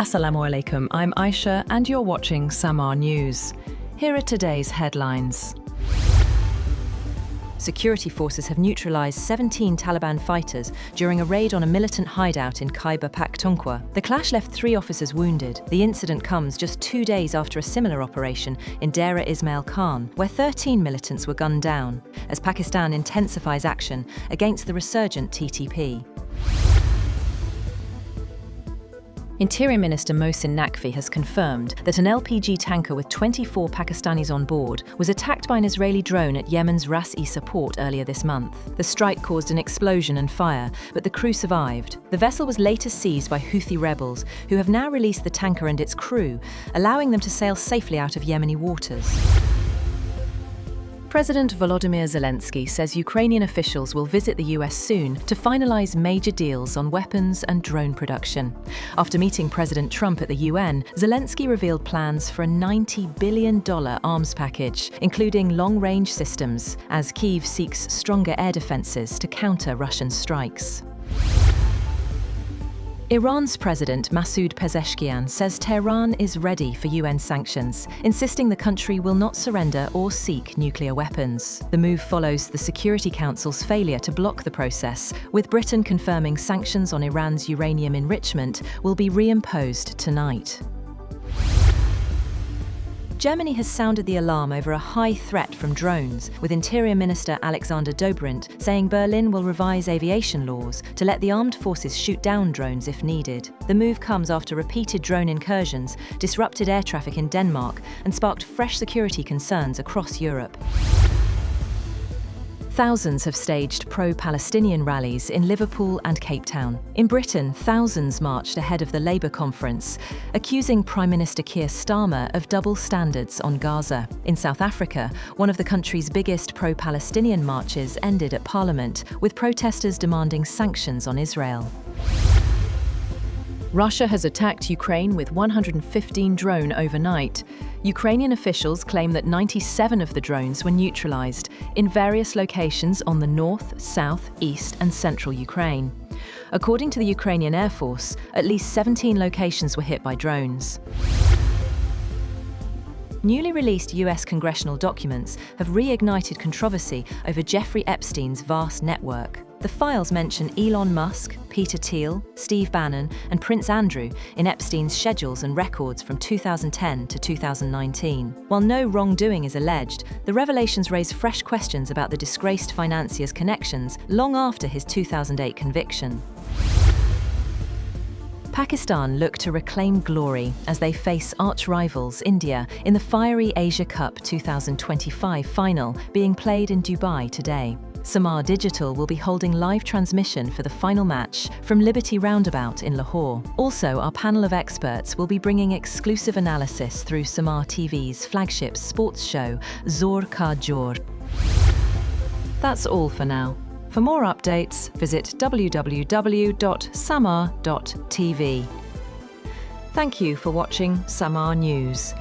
Assalamu alaikum, I'm Aisha and you're watching Samaa News. Here are today's headlines. Security forces have neutralized 17 Taliban fighters during a raid on a militant hideout in Khyber Pakhtunkhwa. The clash left 3 officers wounded. The incident comes just 2 days after a similar operation in Dera Ismail Khan, where 13 militants were gunned down, as Pakistan intensifies action against the resurgent TTP. Interior Minister Mohsin Naqvi has confirmed that an LPG tanker with 24 Pakistanis on board was attacked by an Israeli drone at Yemen's Ras Isa port earlier this month. The strike caused an explosion and fire, but the crew survived. The vessel was later seized by Houthi rebels, who have now released the tanker and its crew, allowing them to sail safely out of Yemeni waters. President Volodymyr Zelensky says Ukrainian officials will visit the US soon to finalize major deals on weapons and drone production. After meeting President Trump at the UN, Zelensky revealed plans for a $90 billion arms package, including long-range systems, as Kyiv seeks stronger air defenses to counter Russian strikes. Iran's President Masoud Pezeshkian says Tehran is ready for UN sanctions, insisting the country will not surrender or seek nuclear weapons. The move follows the Security Council's failure to block the process, with Britain confirming sanctions on Iran's uranium enrichment will be reimposed tonight. Germany has sounded the alarm over a high threat from drones, with Interior Minister Alexander Dobrindt saying Berlin will revise aviation laws to let the armed forces shoot down drones if needed. The move comes after repeated drone incursions disrupted air traffic in Denmark and sparked fresh security concerns across Europe. Thousands have staged pro-Palestinian rallies in Liverpool and Cape Town. In Britain, thousands marched ahead of the Labour conference, accusing Prime Minister Keir Starmer of double standards on Gaza. In South Africa, one of the country's biggest pro-Palestinian marches ended at Parliament, with protesters demanding sanctions on Israel. Russia has attacked Ukraine with 115 drones overnight. Ukrainian officials claim that 97 of the drones were neutralized in various locations on the north, south, east and central Ukraine. According to the Ukrainian Air Force, at least 17 locations were hit by drones. Newly released US congressional documents have reignited controversy over Jeffrey Epstein's vast network. The files mention Elon Musk, Peter Thiel, Steve Bannon and Prince Andrew in Epstein's schedules and records from 2010 to 2019. While no wrongdoing is alleged, the revelations raise fresh questions about the disgraced financier's connections long after his 2008 conviction. Pakistan look to reclaim glory as they face arch-rivals India in the fiery Asia Cup 2025 final being played in Dubai today. Samaa Digital will be holding live transmission for the final match from Liberty Roundabout in Lahore. Also, our panel of experts will be bringing exclusive analysis through Samaa TV's flagship sports show, Zor Ka Jor. That's all for now. For more updates, visit www.samaa.tv. Thank you for watching Samaa News.